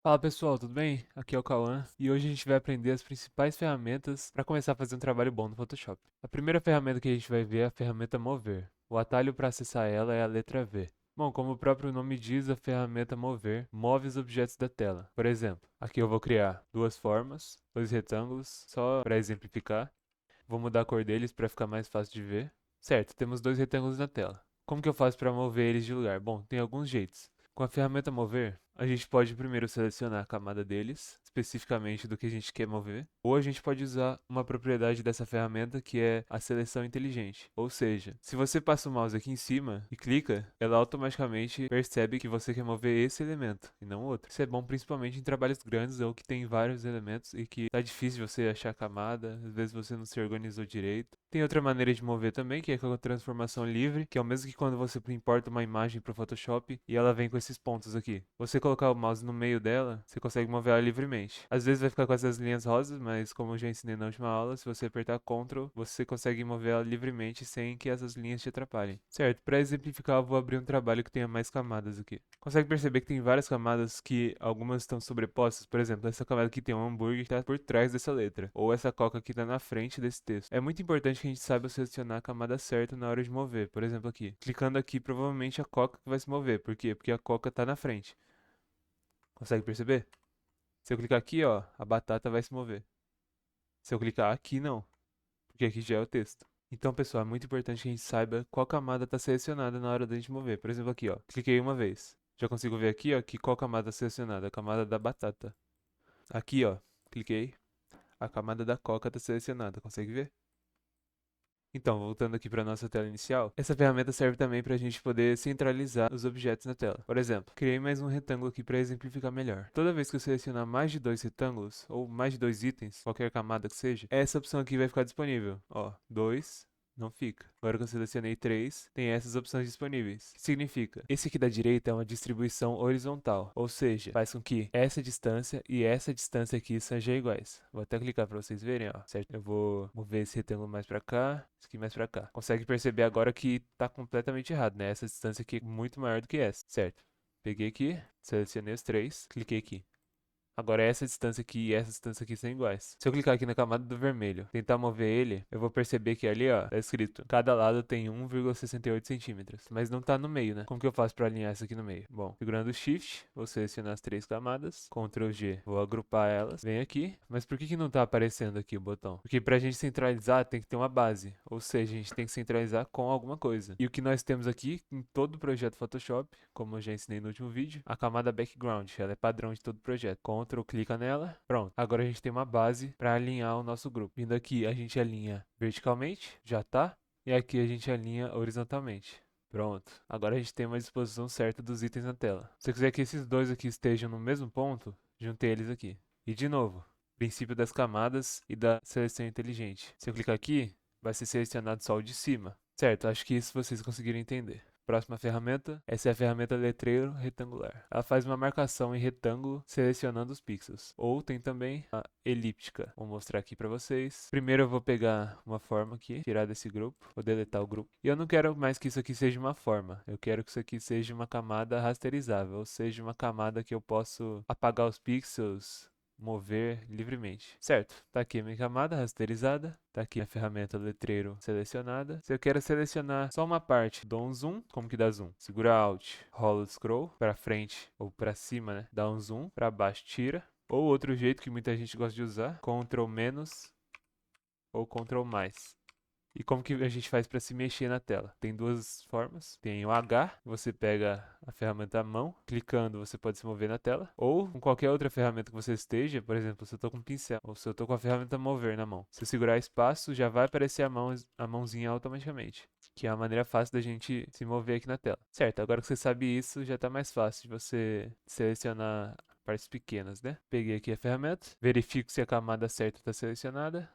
Fala pessoal, tudo bem? Aqui é o Cauã e hoje a gente vai aprender as principais ferramentas para começar a fazer um trabalho bom no Photoshop. A primeira ferramenta que a gente vai ver é a ferramenta Mover. O atalho para acessar ela é a letra V. Bom, como o próprio nome diz, a ferramenta Mover move os objetos da tela. Por exemplo, aqui eu vou criar duas formas, dois retângulos, só para exemplificar. Vou mudar a cor deles para ficar mais fácil de ver. Certo, temos dois retângulos na tela. Como que eu faço para mover eles de lugar? Bom, tem alguns jeitos. Com a ferramenta mover, a gente pode primeiro selecionar a camada deles, especificamente do que a gente quer mover, ou a gente pode usar uma propriedade dessa ferramenta que é a seleção inteligente. Ou seja, se você passa o mouse aqui em cima e clica, ela automaticamente percebe que você quer mover esse elemento e não outro. Isso é bom principalmente em trabalhos grandes ou que tem vários elementos e que tá difícil você achar a camada, às vezes você não se organizou direito. Tem outra maneira de mover também, que é com a transformação livre, que é o mesmo que quando você importa uma imagem para o Photoshop e ela vem com esses pontos aqui. Você colocar o mouse no meio dela, você consegue mover ela livremente. Às vezes vai ficar com essas linhas rosas, mas como eu já ensinei na última aula, se você apertar Ctrl, você consegue mover ela livremente sem que essas linhas te atrapalhem. Certo, para exemplificar, eu vou abrir um trabalho que tenha mais camadas aqui. Consegue perceber que tem várias camadas que algumas estão sobrepostas? Por exemplo, essa camada aqui tem um hambúrguer que está por trás dessa letra, ou essa coca aqui está na frente desse texto. É muito importante que a gente saiba selecionar a camada certa na hora de mover. Por exemplo, aqui. Clicando aqui, provavelmente a coca que vai se mover. Por quê? Porque a coca está na frente. Consegue perceber? Se eu clicar aqui, ó, a batata vai se mover. Se eu clicar aqui, não, porque aqui já é o texto. Então, pessoal, é muito importante que a gente saiba qual camada está selecionada na hora da gente mover. Por exemplo, aqui, ó, cliquei uma vez. Já consigo ver aqui, ó, que qual camada está selecionada? A camada da batata. Aqui, ó, cliquei, a camada da coca está selecionada. Consegue ver? Então, voltando aqui para nossa tela inicial, essa ferramenta serve também para a gente poder centralizar os objetos na tela. Por exemplo, criei mais um retângulo aqui para exemplificar melhor. Toda vez que eu selecionar mais de dois retângulos, ou mais de dois itens, qualquer camada que seja, essa opção aqui vai ficar disponível. Ó, dois, não fica. Agora que eu selecionei 3, tem essas opções disponíveis. Que significa? Esse aqui da direita é uma distribuição horizontal, ou seja, faz com que essa distância e essa distância aqui sejam iguais. Vou até clicar para vocês verem, ó, certo? Eu vou mover esse retângulo mais para cá, esse aqui mais para cá. Consegue perceber agora que está completamente errado, né? Essa distância aqui é muito maior do que essa, certo? Peguei aqui, selecionei os três, cliquei aqui. Agora essa distância aqui e essa distância aqui são iguais. Se eu clicar aqui na camada do vermelho, tentar mover ele, eu vou perceber que ali, ó, tá escrito, cada lado tem 1,68 centímetros. Mas não tá no meio, né? Como que eu faço pra alinhar isso aqui no meio? Bom, segurando o Shift, vou selecionar as três camadas, Ctrl G, vou agrupar elas, venho aqui. Mas por que que não tá aparecendo aqui o botão? Porque pra gente centralizar tem que ter uma base, ou seja, a gente tem que centralizar com alguma coisa. E o que nós temos aqui em todo o projeto Photoshop, como eu já ensinei no último vídeo, a camada background, ela é padrão de todo o projeto. Ctrl, clica nela, pronto. Agora a gente tem uma base para alinhar o nosso grupo. Vindo aqui, a gente alinha verticalmente, já tá. E aqui a gente alinha horizontalmente. Pronto. Agora a gente tem uma disposição certa dos itens na tela. Se eu quiser que esses dois aqui estejam no mesmo ponto, juntei eles aqui. E de novo, princípio das camadas e da seleção inteligente. Se eu clicar aqui, vai ser selecionado só o de cima. Certo, acho que isso vocês conseguiram entender. Próxima ferramenta, essa é a ferramenta letreiro retangular. Ela faz uma marcação em retângulo selecionando os pixels. Ou tem também a elíptica. Vou mostrar aqui para vocês. Primeiro eu vou pegar uma forma aqui, tirar desse grupo, vou deletar o grupo. E eu não quero mais que isso aqui seja uma forma. Eu quero que isso aqui seja uma camada rasterizável, ou seja, uma camada que eu posso apagar os pixels, mover livremente. Certo, tá aqui a minha camada rasterizada, tá aqui a ferramenta letreiro selecionada. Se eu quero selecionar só uma parte, dou um zoom, como que dá zoom? Segura Alt, rola o scroll para frente ou para cima, né? Dá um zoom, para baixo tira. Ou outro jeito que muita gente gosta de usar, Ctrl menos ou Ctrl mais. E como que a gente faz para se mexer na tela? Tem duas formas. Tem o H, você pega a ferramenta à mão, clicando você pode se mover na tela, ou com qualquer outra ferramenta que você esteja, por exemplo, se eu estou com um pincel, ou se eu estou com a ferramenta mover na mão. Se eu segurar espaço, já vai aparecer a mãozinha automaticamente, que é a maneira fácil da gente se mover aqui na tela. Certo, agora que você sabe isso, já está mais fácil de você selecionar partes pequenas, né? Peguei aqui a ferramenta, verifico se a camada certa está selecionada,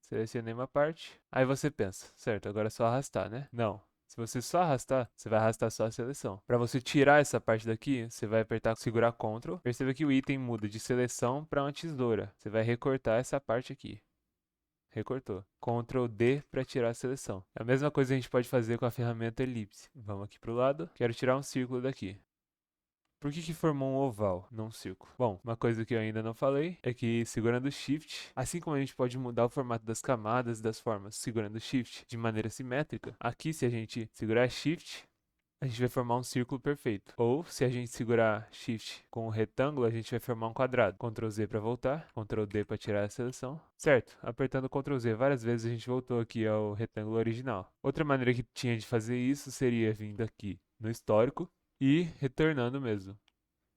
selecionei uma parte. Aí você pensa, certo, agora é só arrastar, né? Não. Se você só arrastar, você vai arrastar só a seleção. Para você tirar essa parte daqui, você vai apertar, segurar Ctrl. Perceba que o item muda de seleção para uma tesoura. Você vai recortar essa parte aqui. Recortou. Ctrl D para tirar a seleção. A mesma coisa a gente pode fazer com a ferramenta elipse. Vamos aqui para o lado. Quero tirar um círculo daqui. Por que que formou um oval, não um círculo? Bom, uma coisa que eu ainda não falei é que segurando Shift, assim como a gente pode mudar o formato das camadas das formas segurando Shift de maneira simétrica, aqui se a gente segurar Shift, a gente vai formar um círculo perfeito. Ou, se a gente segurar Shift com o retângulo, a gente vai formar um quadrado. Ctrl Z para voltar, Ctrl D para tirar a seleção. Certo, apertando Ctrl Z várias vezes a gente voltou aqui ao retângulo original. Outra maneira que tinha de fazer isso seria vindo aqui no histórico e retornando mesmo.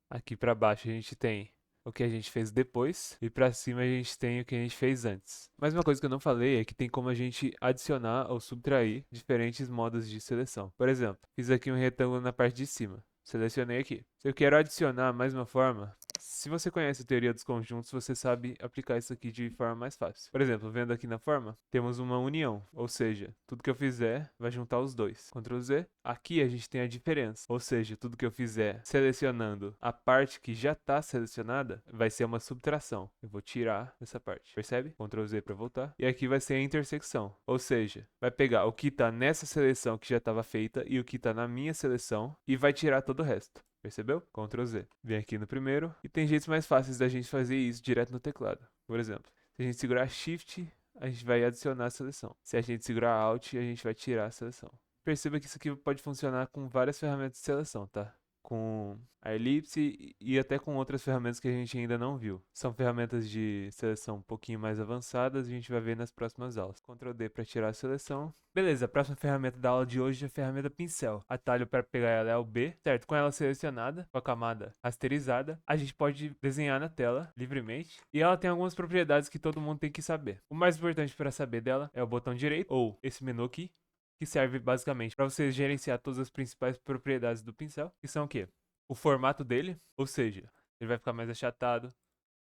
Aqui para baixo a gente tem o que a gente fez depois e para cima a gente tem o que a gente fez antes. Mas uma coisa que eu não falei é que tem como a gente adicionar ou subtrair diferentes modos de seleção. Por exemplo, fiz aqui um retângulo na parte de cima. Selecionei aqui. Se eu quero adicionar mais uma forma, se você conhece a teoria dos conjuntos, você sabe aplicar isso aqui de forma mais fácil. Por exemplo, vendo aqui na forma, temos uma união, ou seja, tudo que eu fizer vai juntar os dois. Ctrl Z. Aqui a gente tem a diferença, ou seja, tudo que eu fizer selecionando a parte que já está selecionada vai ser uma subtração. Eu vou tirar essa parte, percebe? Ctrl Z para voltar. E aqui vai ser a intersecção, ou seja, vai pegar o que está nessa seleção que já estava feita e o que está na minha seleção e vai tirar todo o resto. Percebeu? Ctrl Z. Vem aqui no primeiro. E tem jeitos mais fáceis da gente fazer isso direto no teclado. Por exemplo, se a gente segurar Shift, a gente vai adicionar a seleção. Se a gente segurar Alt, a gente vai tirar a seleção. Perceba que isso aqui pode funcionar com várias ferramentas de seleção, tá? Com a elipse e até com outras ferramentas que a gente ainda não viu. São ferramentas de seleção um pouquinho mais avançadas e a gente vai ver nas próximas aulas. Ctrl D para tirar a seleção. Beleza, a próxima ferramenta da aula de hoje é a ferramenta pincel. Atalho para pegar ela é o B, certo? Com ela selecionada, com a camada rasterizada, a gente pode desenhar na tela livremente. E ela tem algumas propriedades que todo mundo tem que saber. O mais importante para saber dela é o botão direito, ou esse menu aqui, que serve basicamente para você gerenciar todas as principais propriedades do pincel, que são o quê? O formato dele, ou seja, ele vai ficar mais achatado,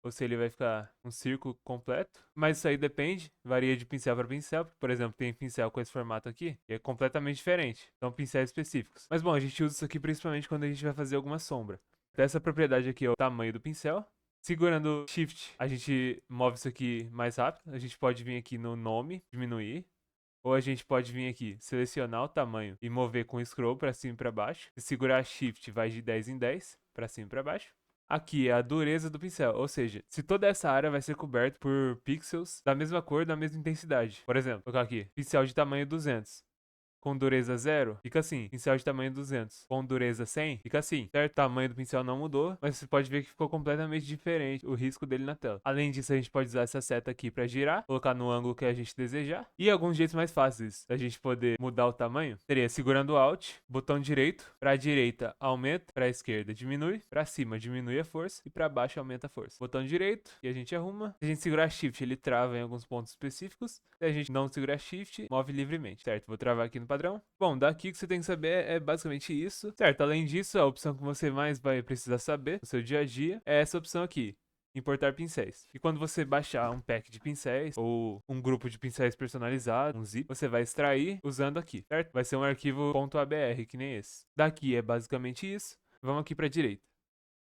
ou se ele vai ficar um círculo completo, mas isso aí depende, varia de pincel para pincel, por exemplo, tem pincel com esse formato aqui, que é completamente diferente, são pincéis específicos. Mas bom, a gente usa isso aqui principalmente quando a gente vai fazer alguma sombra. Essa propriedade aqui é o tamanho do pincel. Segurando Shift, a gente move isso aqui mais rápido, a gente pode vir aqui no nome, diminuir, ou a gente pode vir aqui, selecionar o tamanho e mover com o scroll para cima e para baixo. Se segurar Shift, vai de 10 em 10, para cima e para baixo. Aqui é a dureza do pincel, ou seja, se toda essa área vai ser coberta por pixels da mesma cor, da mesma intensidade. Por exemplo, vou colocar aqui, pincel de tamanho 200. Com dureza 0, fica assim. Pincel de tamanho 200. Com dureza 100, fica assim. Certo? O tamanho do pincel não mudou, mas você pode ver que ficou completamente diferente o risco dele na tela. Além disso, a gente pode usar essa seta aqui para girar, colocar no ângulo que a gente desejar. E alguns jeitos mais fáceis da gente poder mudar o tamanho seria segurando o Alt, botão direito, para a direita aumenta, para a esquerda diminui, para cima diminui a força e para baixo aumenta a força. Botão direito e a gente arruma. Se a gente segurar Shift, ele trava em alguns pontos específicos. Se a gente não segurar Shift, move livremente, certo? Vou travar aqui no padrão. Bom, daqui o que você tem que saber é basicamente isso, certo? Além disso, a opção que você mais vai precisar saber no seu dia a dia é essa opção aqui, importar pincéis. E quando você baixar um pack de pincéis ou um grupo de pincéis personalizado, um zip, você vai extrair usando aqui, certo? Vai ser um arquivo .abr, que nem esse. Daqui é basicamente isso. Vamos aqui para a direita.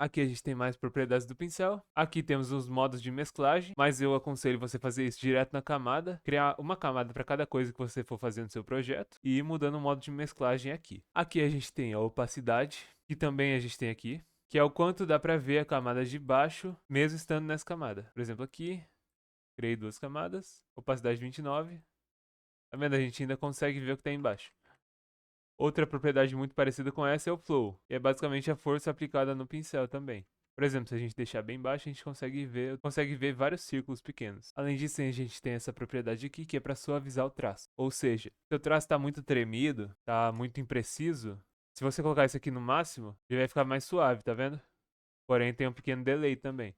Aqui a gente tem mais propriedades do pincel. Aqui temos os modos de mesclagem, mas eu aconselho você fazer isso direto na camada, criar uma camada para cada coisa que você for fazer no seu projeto e ir mudando o modo de mesclagem aqui. Aqui a gente tem a opacidade, que também a gente tem aqui, que é o quanto dá para ver a camada de baixo, mesmo estando nessa camada. Por exemplo, aqui, criei duas camadas, opacidade 29. Tá vendo? A gente ainda consegue ver o que está embaixo. Outra propriedade muito parecida com essa é o flow, que é basicamente a força aplicada no pincel também. Por exemplo, se a gente deixar bem baixo, a gente consegue ver vários círculos pequenos. Além disso, a gente tem essa propriedade aqui, que é para suavizar o traço. Ou seja, se o traço está muito tremido, está muito impreciso, se você colocar isso aqui no máximo, ele vai ficar mais suave, tá vendo? Porém, tem um pequeno delay também.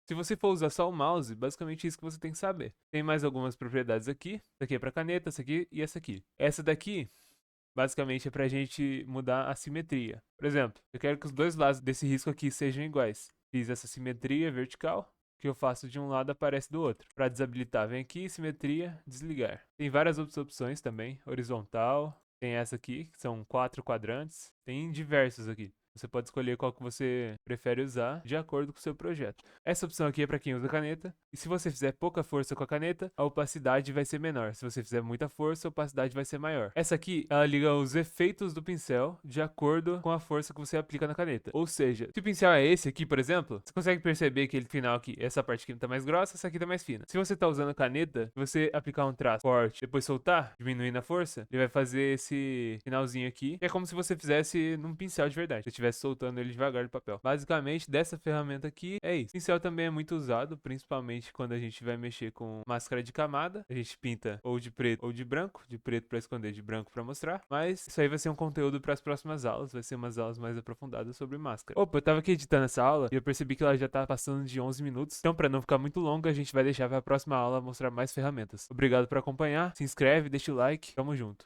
Se você for usar só o mouse, basicamente isso que você tem que saber. Tem mais algumas propriedades aqui. Essa aqui é para caneta, essa aqui e essa aqui. Essa daqui basicamente é para a gente mudar a simetria. Por exemplo, eu quero que os dois lados desse risco aqui sejam iguais. Fiz essa simetria vertical, o que eu faço de um lado aparece do outro. Para desabilitar, vem aqui, simetria, desligar. Tem várias outras opções também, horizontal, tem essa aqui, que são 4 quadrantes, tem diversos aqui. Você pode escolher qual que você prefere usar de acordo com o seu projeto. Essa opção aqui é para quem usa caneta. E se você fizer pouca força com a caneta, a opacidade vai ser menor. Se você fizer muita força, a opacidade vai ser maior. Essa aqui, ela liga os efeitos do pincel de acordo com a força que você aplica na caneta. Ou seja, se o pincel é esse aqui, por exemplo, você consegue perceber que ele final aqui, essa parte aqui tá mais grossa, essa aqui tá mais fina. Se você tá usando a caneta, se você aplicar um traço forte, depois soltar, diminuindo a força, ele vai fazer esse finalzinho aqui. É como se você fizesse num pincel de verdade. Se você estivesse soltando ele devagar no papel. Basicamente, dessa ferramenta aqui é isso. O pincel também é muito usado, principalmente quando a gente vai mexer com máscara de camada. A gente pinta ou de preto ou de branco. De preto pra esconder, de branco pra mostrar. Mas isso aí vai ser um conteúdo para as próximas aulas. Vai ser umas aulas mais aprofundadas sobre máscara. Opa, eu tava aqui editando essa aula e eu percebi que ela já tá passando de 11 minutos. Então, pra não ficar muito longa, a gente vai deixar pra próxima aula mostrar mais ferramentas. Obrigado por acompanhar. Se inscreve, deixa o like. Tamo junto.